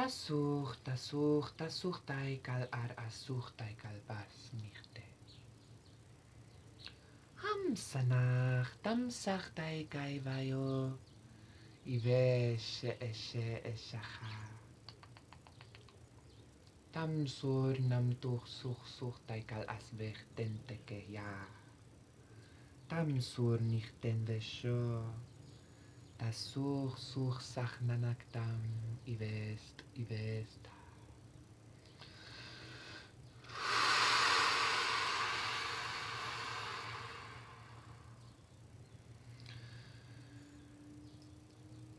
Tasuh taikal ar asuh taikal bas nichte. Hamsanach tamsach taikai vayo. Ivesh eshe eshacha. Tamsur namtuch such taikal asvech tenteke ya. Tamsur nichten vesho. Tasuh sach nanaktam ivest.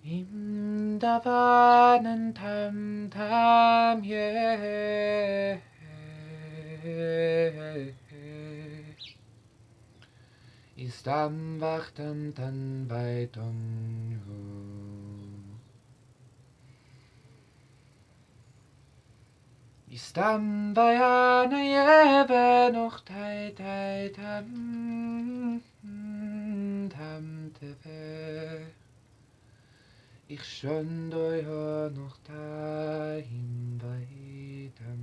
Im davanan tam ye. Istam wachtam tan vaiton hu. Istam vayana yeve noch tai tam teve. Ich schon doi ho noch dahin bei tam.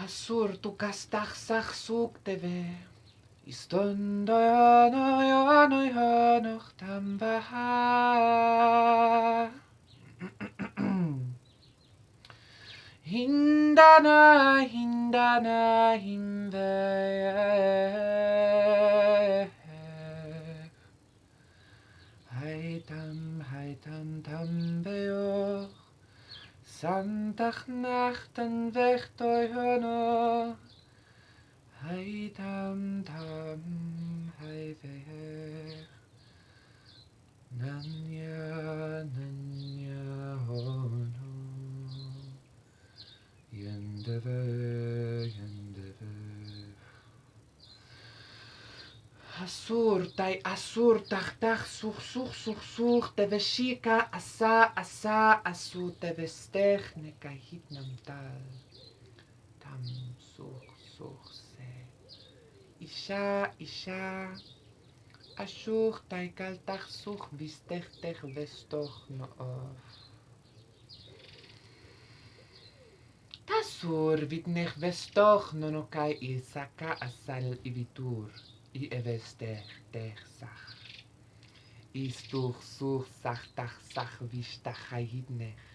Asur tu kastach sach suk teve. Iston doi ho noch tam baha. Hindana himve. Tam beo. Santach nachten vecht oi hono. Tam hai vech. Nanya hono. Yendeve. Asur tach such teve shika asa asu teve stech nekahit namtal. Tam such se. Isha asur taikal tach such vistech tech vestoch no of. Tasur vitnech vestoch no no kai isaka asal ivitur. I evestech tech sach. Istuch such sach vistach haidnech.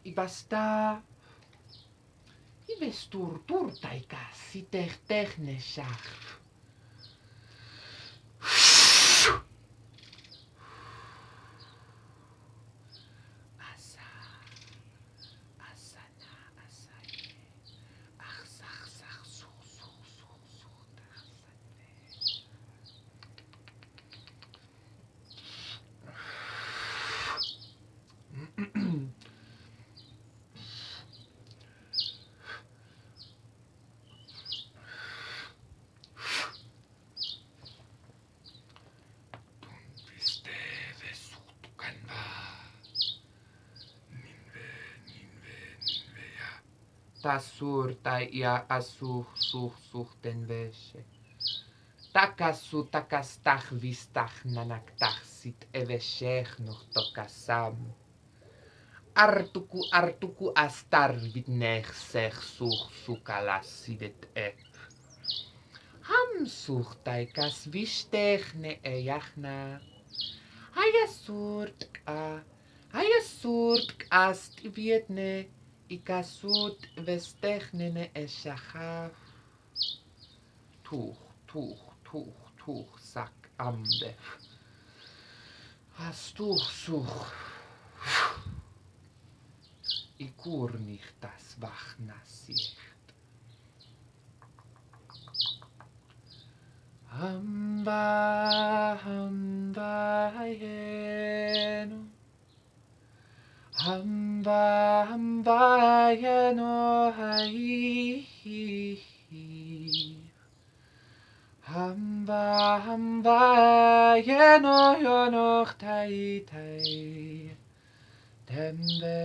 I basta. I vestur taika sitech neshach. Tasur tai ia such den veshe. Takastach vistach nanaktach sit eveshech noch tokasam. Artuku astar vitnech sech sukalasivet ep. Ham such taikas vishtech ne eyachna. Hayasurt ast vietne. Ikasut vestechnene eshachaf. Tuch, sak ambe. Astuch such. Ikur nicht das Wachnasicht. Hamba yenu. Hamba yeno hai. Hamba yeno yonoch tai. Tembe.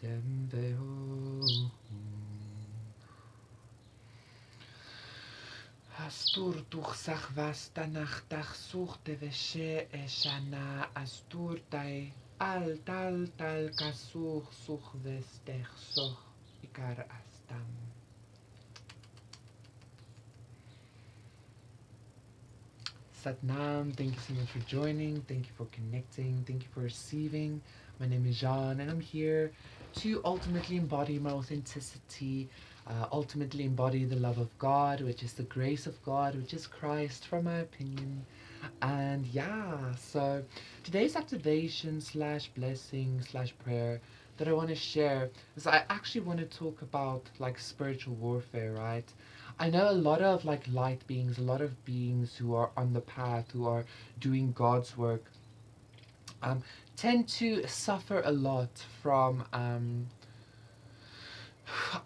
Tembe ho. tuchsach vasta nachtach suchte veshe eshana asturtai al tal tal kasuch such vestech soch ikar astam. Satnam, thank you so much for joining. Thank you for connecting. Thank you for receiving. My name is Jean, and I'm here to ultimately embody my authenticity, ultimately embody the love of God, which is the grace of God, which is Christ, from my opinion. And yeah, so today's activation slash blessing slash prayer that I want to share is I actually want to talk about like spiritual warfare, right? I know a lot of like light beings, a lot of beings who are on the path, who are doing God's work, um, tend to suffer a lot from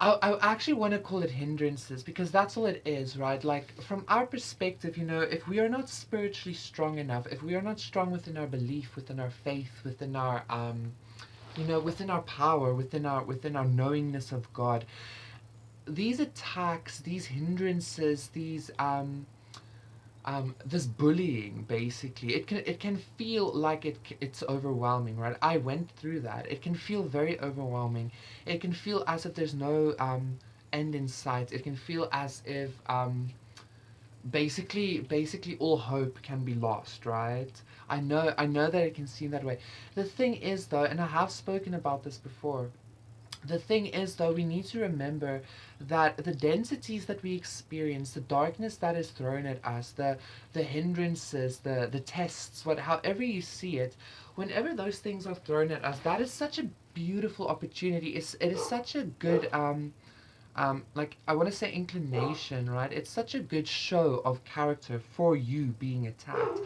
I actually want to call it hindrances because that's all it is, right? Like, from our perspective, if we are not spiritually strong enough, if we are not strong within our belief, within our faith, within our, within our power, within our knowingness of God, these attacks, these hindrances, this bullying, basically, it can feel like it's overwhelming, right? I went through that. It can feel very overwhelming. It can feel as if there's no end in sight. It can feel as if basically all hope can be lost, right? I know that it can seem that way. The thing is, though, and I have spoken about this before, the thing is, though, we need to remember that the densities that we experience, the darkness that is thrown at us, the hindrances, the tests, however you see it, whenever those things are thrown at us, that is such a beautiful opportunity. It is such a good like, I want to say inclination, right? It's such a good show of character for you being attacked,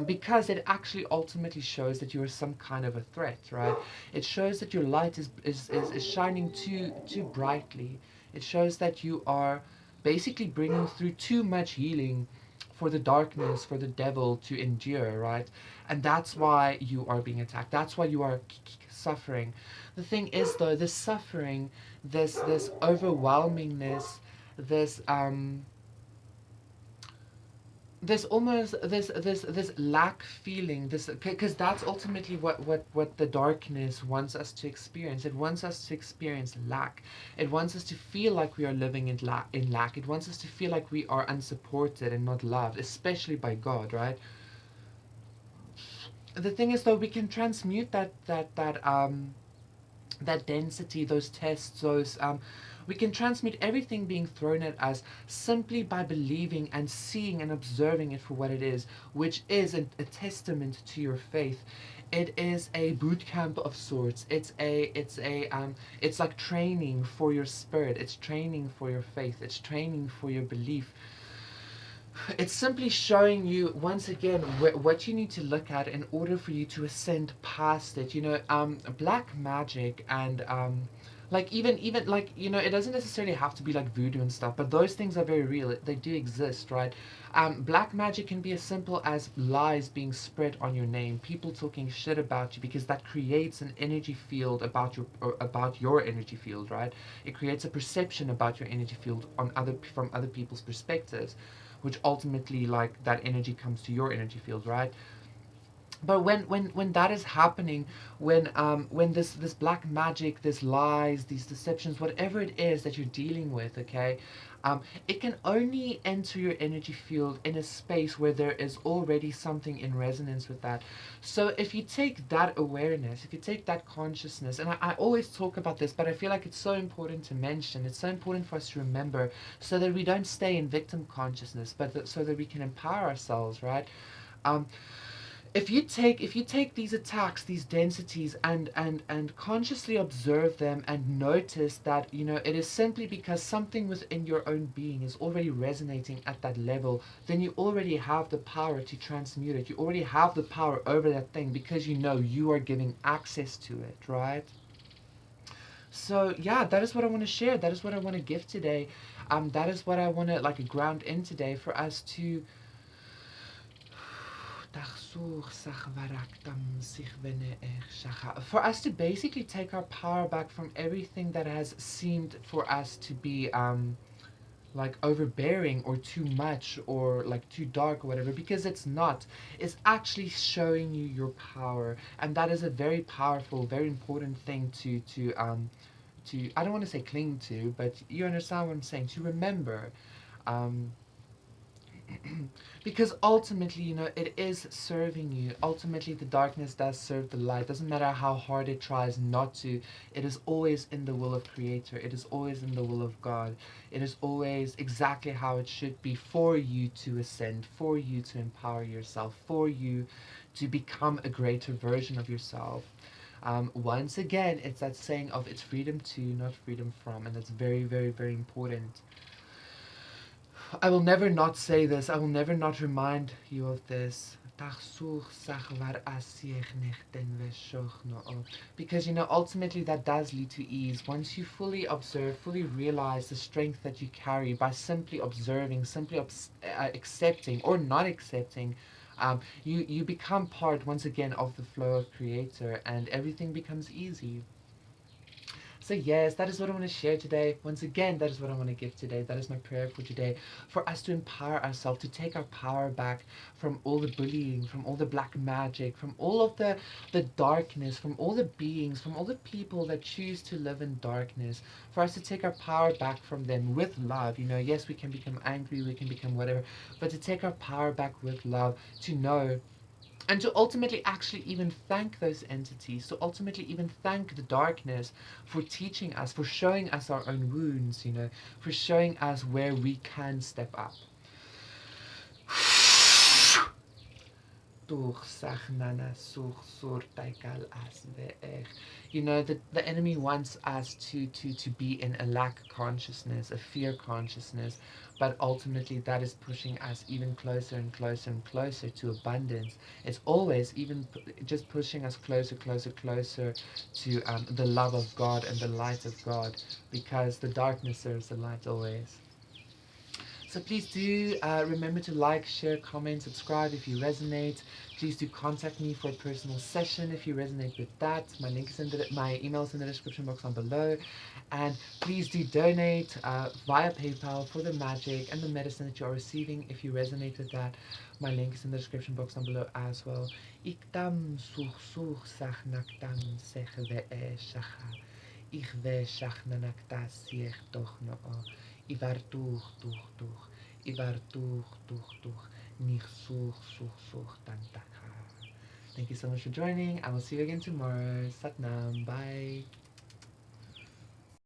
because it actually ultimately shows that you are some kind of a threat, right? It shows that your light is shining too brightly. It shows that you are basically bringing through too much healing for the darkness, for the devil to endure, right? And that's why you are being attacked. That's why you are suffering. The thing is, though, this suffering, this overwhelmingness, this this almost this lack feeling, this, because that's ultimately what the darkness wants us to experience. It wants us to experience lack. It wants us to feel like we are living in lack. It wants us to feel like we are unsupported and not loved, especially by God, right? The thing is, though, we can transmute that density, those tests, those we can transmute everything being thrown at us simply by believing and seeing and observing it for what it is, which is a testament to your faith. It is a boot camp of sorts. It's like training for your spirit. It's training for your faith. It's training for your belief. It's simply showing you once again what you need to look at in order for you to ascend past it. Black magic and like, even like, it doesn't necessarily have to be like voodoo and stuff, but those things are very real. They do exist, right? Black magic can be as simple as lies being spread on your name, people talking shit about you, because that creates an energy field about your energy field, right? It creates a perception about your energy field from other people's perspectives, which ultimately, like, that energy comes to your energy field, right? But when that is happening, when this black magic, this lies, these deceptions, whatever it is that you're dealing with, okay, it can only enter your energy field in a space where there is already something in resonance with that. So if you take that awareness, if you take that consciousness, and I always talk about this, but I feel like it's so important to mention, it's so important for us to remember, so that we don't stay in victim consciousness, but so that we can empower ourselves, right? um, if you take these attacks, these densities, and consciously observe them and notice that, it is simply because something within your own being is already resonating at that level, then you already have the power to transmute it. You already have the power over that thing, because you are giving access to it, right? So yeah, that is what I want to share. That is what I want to give today. That is what I want to, like, ground in today, for us to basically take our power back from everything that has seemed for us to be like overbearing or too much or like too dark or whatever, because it's not. It's actually showing you your power, and that is a very powerful, very important thing to I don't want to say cling to, but you understand what I'm saying, to remember. Um, because ultimately, it is serving you. Ultimately, the darkness does serve the light. Doesn't matter how hard it tries not to. It is always in the will of Creator. It is always in the will of God. It is always exactly how it should be for you to ascend, for you to empower yourself, for you to become a greater version of yourself. Once again, it's that saying of it's freedom to, not freedom from, and that's very, very, very important. I will never not say this. I will never not remind you of this. Because ultimately that does lead to ease. Once you fully observe, fully realize the strength that you carry by simply observing, simply accepting or not accepting, you become part once again of the flow of Creator, and everything becomes easy. So yes, that is what I want to share today. Once again, that is what I want to give today. That is my prayer for today. For us to empower ourselves, to take our power back from all the bullying, from all the black magic, from all of the darkness, from all the beings, from all the people that choose to live in darkness. For us to take our power back from them with love. Yes, we can become angry, we can become whatever, but to take our power back with love, to know and to ultimately actually even thank those entities, to ultimately even thank the darkness for teaching us, for showing us our own wounds, for showing us where we can step up. The enemy wants us to be in a lack consciousness, a fear consciousness, but ultimately that is pushing us even closer and closer and closer to abundance. It's always even just pushing us closer, closer, closer to the love of God and the light of God, because the darkness serves the light always. So please do remember to like, share, comment, subscribe if you resonate. Please do contact me for a personal session if you resonate with that. My link is my email is in the description box down below. And please do donate via PayPal for the magic and the medicine that you are receiving if you resonate with that. My link is in the description box down below as well. Iktam sach naktam sech shacha. Ich shach nanakta siech doch no. Ivar tuch. Ivar tuch. Nich such tantaka. Thank you so much for joining. I will see you again tomorrow. Sat Nam. Bye.